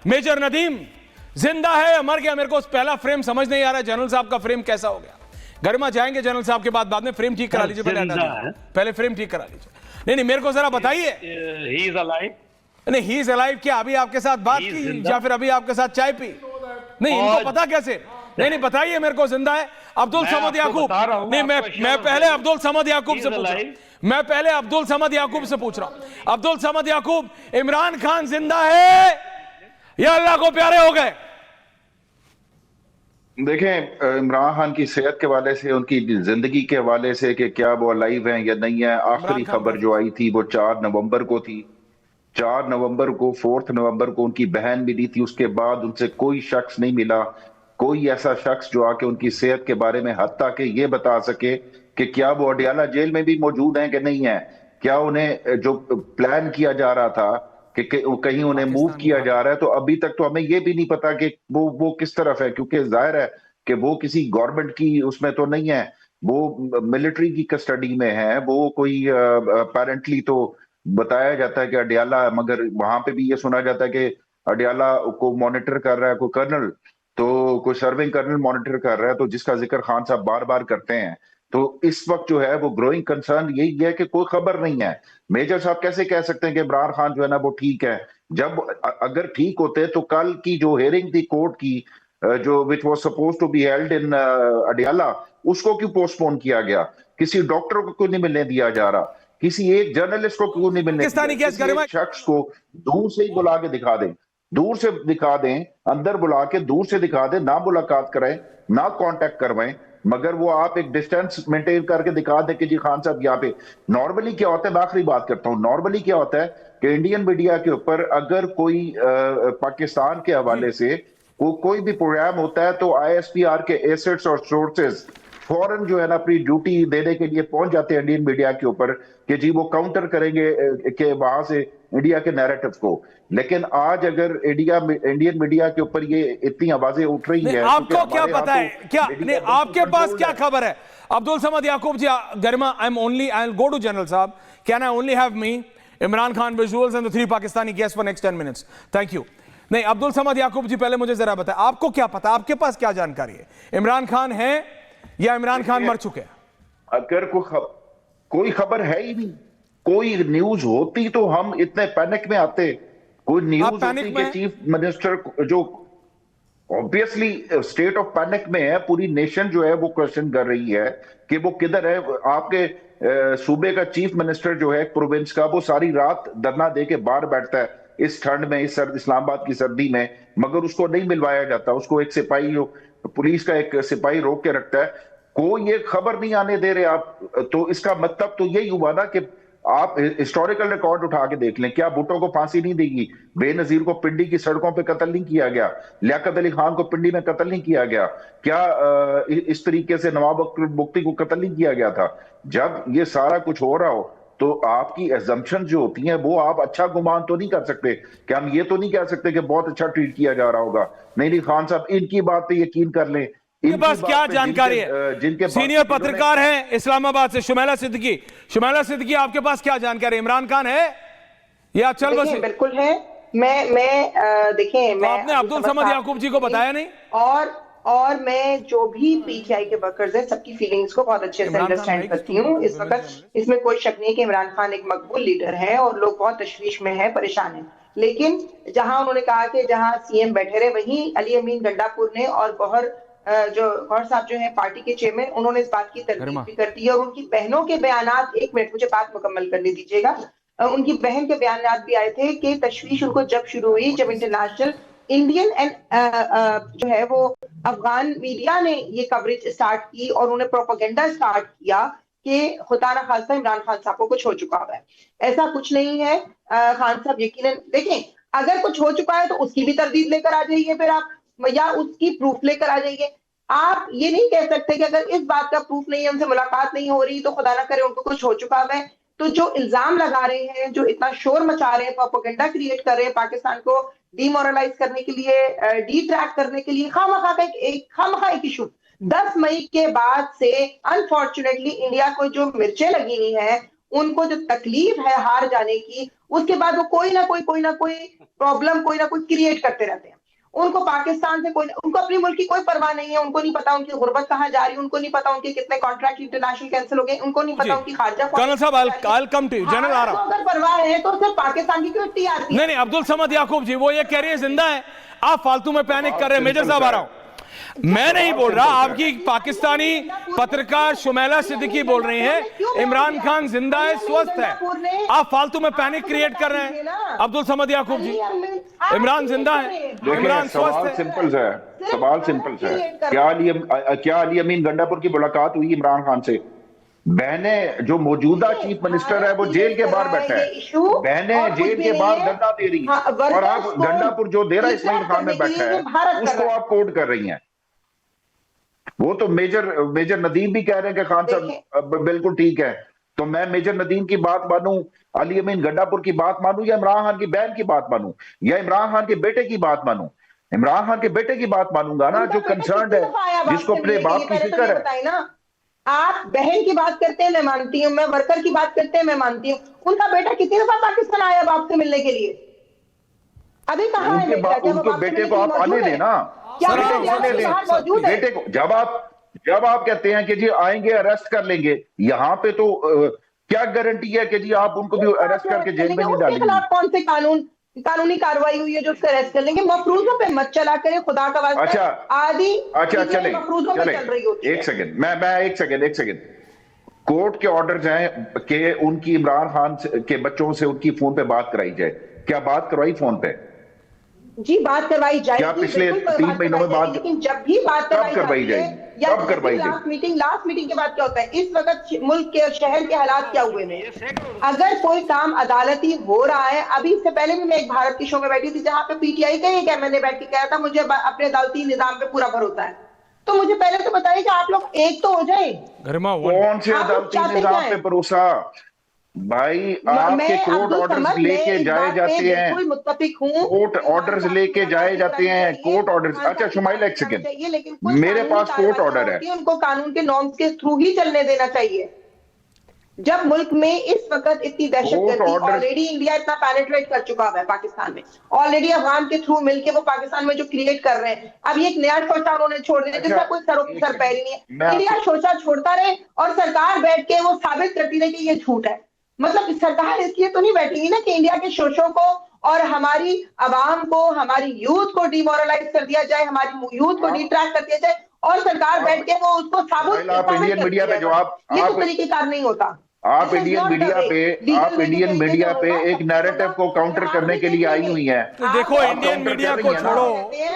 Major Nadeem जिंदा है या मर गया? मेरे को पहला फ्रेम समझ नहीं आ रहा है। जनरल साहब का फ्रेम कैसा हो गया? गरिमा जाएंगे जनरल साहब के बाद में फ्रेम ठीक करा लीजिए, पहले फ्रेम ठीक करा लीजिए। नहीं मेरे को जरा बताइए, ही इज अलाइव? नहीं ही इज अलाइव क्या अभी आपके साथ बात की या फिर अभी आपके साथ चाय पी? नहीं इनको पता कैसे? नहीं बताइए मेरे को जिंदा है। अब्दुल समद याकूब, नहीं मैं पहले अब्दुल समद याकूब से पूछ रहा हूं, मैं पहले अब्दुल समद याकूब से पूछ रहा हूं। अब्दुल समद याकूब, इमरान खान जिंदा है या अल्लाह को प्यारे हो गए? देखें, इमरान खान की सेहत के हवाले से, उनकी जिंदगी के हवाले से कि क्या वो अलाइव हैं या नहीं है, आखिरी खबर जो आई थी वो 4 नवंबर को थी। 4 नवंबर को, 4 नवंबर को उनकी बहन मिली थी। उसके बाद उनसे कोई शख्स नहीं मिला, कोई ऐसा शख्स जो आके उनकी सेहत के बारे में हत्ता के ये बता सके कि क्या वो अडियाला जेल में भी मौजूद हैं कि नहीं है। क्या उन्हें जो प्लान किया जा रहा था कि कहीं उन्हें मूव किया जा रहा है, तो अभी तक तो हमें ये भी नहीं पता कि वो किस तरफ है, क्योंकि जाहिर है कि वो किसी गवर्नमेंट की उसमें तो नहीं है, वो मिलिट्री की कस्टडी में है। वो कोई अपेरेंटली तो बताया जाता है कि अडियाला, मगर वहां पे भी ये सुना जाता है कि अडियाला को मॉनिटर कर रहा है कोई कर्नल, तो कोई सर्विंग कर्नल मॉनिटर कर रहा है, तो जिसका जिक्र खान साहब बार बार करते हैं। तो इस वक्त जो है वो ग्रोइंग कंसर्न यही है कि कोई खबर नहीं है। मेजर साहब कैसे कह सकते हैं कि इमरान खान जो है ना वो ठीक है, जब अगर ठीक होते तो कल की जो हियरिंग थी कोर्ट की, जो which was suppose to be held in Adiala, उसको क्यों पोस्टपोन किया गया? किसी डॉक्टर को क्यों नहीं मिलने दिया जा रहा? किसी एक जर्नलिस्ट को क्यों नहीं मिलने दिया? किसी एक शख्स को दूर से ही बुला के दिखा दें, दूर से दिखा दें, अंदर बुला के दूर से दिखा दें, ना मुलाकात कराएं, ना कांटेक्ट करवाएं, मगर वो आप एक डिस्टेंस मेंटेन करके दिखा दें कि जी खान साहब यहाँ पे। नॉर्मली क्या होता है, मैं आखिरी बात करता हूँ, नॉर्मली क्या होता है कि इंडियन मीडिया के ऊपर अगर कोई पाकिस्तान के हवाले से कोई भी प्रोग्राम होता है तो ISPR के एसेट्स और सोर्सेज फौरन जो है ना अपनी ड्यूटी देने के लिए पहुंच जाते हैं इंडियन मीडिया के ऊपर कि जी वो काउंटर करेंगे कि वहां से इंडिया के नैरेटिव को। लेकिन आज अगर इंडियन मीडिया के ऊपर ये इतनी आवाजें उठ रही है, आपको क्या पता है? क्या नहीं, आपके पास क्या खबर है? Abdul Samad Yakub ji, Garima, I will go to general साहब। Can I only have me, Imran Khan visuals and the 3 Pakistani guests for next 10 minutes? Thank you. नहीं अब्दुल समद याकूब जी, पहले मुझे जरा बताएं, आपको क्या पता, आपके पास क्या जानकारी है? इमरान खान है या इमरान खान मर चुके हैं? अगर कोई खबर है ही नहीं, कोई न्यूज होती तो हम इतने पैनिक में आते। कोई न्यूज होती कि चीफ मिनिस्टर जो ऑब्वियसली स्टेट ऑफ पैनिक में है, पूरी नेशन जो है वो क्वेश्चन कर रही है कि वो किधर है। आपके सूबे का चीफ मिनिस्टर जो है प्रोविंस का, वो सारी रात धरना दे के बाहर बैठता है इस ठंड में, इस इस्लामाबाद की सर्दी में, मगर उसको नहीं मिलवाया जाता। उसको एक सिपाही, पुलिस का एक सिपाही रोक के रखता है, कोई ये खबर नहीं आने दे रहे आप। तो इसका मतलब तो यही हुआ ना कि आप हिस्टोरिकल रिकॉर्ड उठा के देख लें, क्या भुट्टो को फांसी नहीं देगी? बेनजीर को पिंडी की सड़कों पे कत्ल नहीं किया गया? लियाकत अली खान को पिंडी में कत्ल नहीं किया गया? क्या इस तरीके से नवाब अख्तर मुफ्ती को कत्ल नहीं किया गया था? जब ये सारा कुछ हो रहा हो तो आपकी एजम्पशन जो होती हैं वो आप अच्छा गुमान तो नहीं कर सकते कि हम ये तो नहीं कह सकते कि बहुत अच्छा ट्रीट किया जा रहा होगा। नहीं खान साहब, इनकी बात पे यकीन कर लें। इनके पास क्या जानकारी है? जिनके सीनियर पत्रकार हैं इस्लामाबाद से शुमैला सिद्दीकी। शुमैला सिद्दीकी, आपके पास क्या जानकारी? इमरान खान है या चल बस? बिल्कुल है। मैं देखें, मैं आपने अब्दुल समद याकूब जी को बताया नहीं, और मैं जो भी PTI के वर्कर्स हैं सबकी फीलिंग्स को बहुत अच्छे से अंडरस्टैंड करती हूँ। इस वक्त इसमें कोई शक नहीं कि इमरान खान एक मकबूल लीडर है और लोग बहुत तशवीश में हैं, परेशान हैं। लेकिन जहां उन्होंने कहा कि जहां CM बैठे रहे, वहीं अली अमीन गंडापुर ने और गौहर साहब जो है पार्टी के चेयरमैन, उन्होंने इस बात की तरदीद भी कर दी है। और उनकी बहनों के बयानात, एक मिनट मुझे बात मुकम्मल करने दीजिएगा, उनकी बहन के बयानात भी आए थे कि तशवीश उनको जब शुरू हुई, जब इंटरनेशनल इंडियन एंड जो है वो अफगान मीडिया ने ये कवरेज स्टार्ट की और उन्हें प्रोपेगेंडा स्टार्ट किया कि खुदा न खास्ता इमरान खान साहब को कुछ हो चुका है। ऐसा कुछ नहीं है। खान साहब यकीनन, देखें, अगर कुछ हो चुका है तो उसकी भी तरदीद लेकर आ जाइए फिर आप, या उसकी प्रूफ लेकर आ जाइए। आप ये नहीं कह सकते कि अगर इस बात का प्रूफ नहीं है, उनसे मुलाकात नहीं हो रही, तो खुदा ना करे उनको कुछ हो चुका है। तो जो इल्जाम लगा रहे हैं, जो इतना शोर मचा रहे हैं, प्रोपेगेंडा क्रिएट कर रहे हैं, पाकिस्तान को डीमोरलाइज करने के लिए, डिट्रैक्ट करने के लिए, खामखा एक इशू 10 मई के बाद से अनफॉर्चुनेटली इंडिया को जो मिर्चें लगी हुई हैं उनको जो तकलीफ है हार जाने की, उसके बाद वो कोई ना कोई प्रॉब्लम कोई ना कोई क्रिएट करते रहते हैं। उनको पाकिस्तान से उनको अपने मुल्क की कोई परवाह नहीं है। उनको नहीं पता उनकी गुर्बत कहाँ जा रही है, उनको नहीं पता उनके कितने कॉन्ट्रैक्ट इंटरनेशनल कैंसिल हो गए, उनको नहीं पता उनकी खारजा कर्नल साहब I'll come to you, general आ रहा हूं। अगर परवाह है तो सिर्फ पाकिस्तान की क्यों इतनी आती है? नहीं अब्दुल समद याकूब जी वो ये कह रही है जिंदा है, आप फालतू में पैनिक कर रहे हैं। मेजर साहब आ रहा हूं, मैं नहीं बोल रहा, आपकी पाकिस्तानी पत्रकार शुमैला सिद्दीकी बोल रही हैं इमरान खान जिंदा है, स्वस्थ है, आप फालतू में पैनिक क्रिएट कर रहे हैं। अब्दुल समद याकूब जी, इमरान जिंदा है, इमरान स्वस्थ है। सवाल सिंपल है, क्या अली अमीन गंडापुर की मुलाकात हुई इमरान खान से? बहने जो मौजूदा चीफ मिनिस्टर है वो जेल के बाहर बैठा है, बहने जेल के बाहर धरना दे रही है, और आप गंडापुर जो दे रहा है इस्माइल खान में बैठा है उसको आप कोट कर रही हैं। वो तो मेजर नदीम भी कह रहे हैं कि खान साहब बिल्कुल ठीक है, तो मैं मेजर नदीम की बात मानूं, अली अमीन गंडापुर की बात मानूं, या इमरान खान की बहन की बात मानूं, या इमरान खान के बेटे की बात मानूं? इमरान खान के बेटे की बात मानूंगा ना, जो कंसर्न है, जिसको अपने बाप की फिक्र है। आप बहन की बात करते हैं मैं मानती हूँ, मैं वर्कर की बात करते हैं मैं मानती हूँ, उनका बेटा कितनी दफा पाकिस्तान आया बाप से मिलने के लिए? अभी कहाँ है बेटा? उनके बेटे को आप आने देना, बेटे को। जब आप कहते हैं कि जी आएंगे अरेस्ट कर लेंगे, यहाँ पे तो क्या गारंटी है कि जी आप उनको भी अरेस्ट करके जेल में नहीं डालेंगे? कौन से कानूनी कार्रवाई हुई है जो उसको अरेस्ट कर लेंगे? मफरूजों पे मत चला करें खुदा का वास्ता। अच्छा चले एक सेकंड, मैं एक सेकंड। कोर्ट के ऑर्डर्स हैं कि उनकी इमरान खान के बच्चों से उनकी फोन पे बात कराई जाए, क्या बात करवाई फोन पे? जी बात करवाई जाएगी, क्या पिछले 3 महीनों में बात? लेकिन जब भी बात करवाई जाएगी, कब करवाई जाएगी? लास्ट मीटिंग के बाद क्या होता है? इस वक्त मुल्क के शहर के हालात क्या हुए हैं? अगर कोई काम अदालती हो रहा है, अभी इससे पहले भी मैं एक भारत की शो में बैठी थी जहां पे पीटीआई का एक एमएलए बैठ के कह रहा था मुझे अपने अदालती निजाम पे पूरा भरोसा है। तो मुझे पहले तो बताइए कि आप लोग एक तो हो जाए। कौन से अदालती निजाम पे भरोसा भाई? आपके कोर्ट ऑर्डर्स लेके जाए जाते हैं, कोर्ट ऑर्डर्स लेके जाए जाते हैं, कोर्ट ऑर्डर्स। अच्छा शुमाइला एक सेकंड, मेरे पास कोर्ट ऑर्डर है, उनको कानून के नॉर्म्स के थ्रू ही चलने देना चाहिए। जब मुल्क में इस वक्त इतनी दहशतगर्दी, ऑलरेडी इंडिया इतना पेनिट्रेट कर चुका है पाकिस्तान में, ऑलरेडी अफगान के थ्रू मिलके वो पाकिस्तान में जो क्रिएट कर रहे हैं, अब ये एक नया शोषा उन्होंने छोड़ दिया जिसका कोई सर पैर ही नहीं है। इंडिया शोषा छोड़ता रहे और सरकार बैठ के वो साबित करती रहे कि ये झूठ है। मतलब सरकार इसलिए तो नहीं बैठेगी ना कि इंडिया के शोषों को और हमारी अवाम को, हमारी यूथ को डिमोरलाइज कर दिया जाए, हमारी यूथ को डिट्रैक्ट कर दिया जाए, और सरकार बैठ के वो उसको साबित इंडियन मीडिया पे जो ये तो तरीकेकार नहीं होता। आप इंडियन मीडिया पे एक नैरेटिव को काउंटर करने के लिए आई हुई हैं। देखो इंडियन मीडिया को छोड़ो,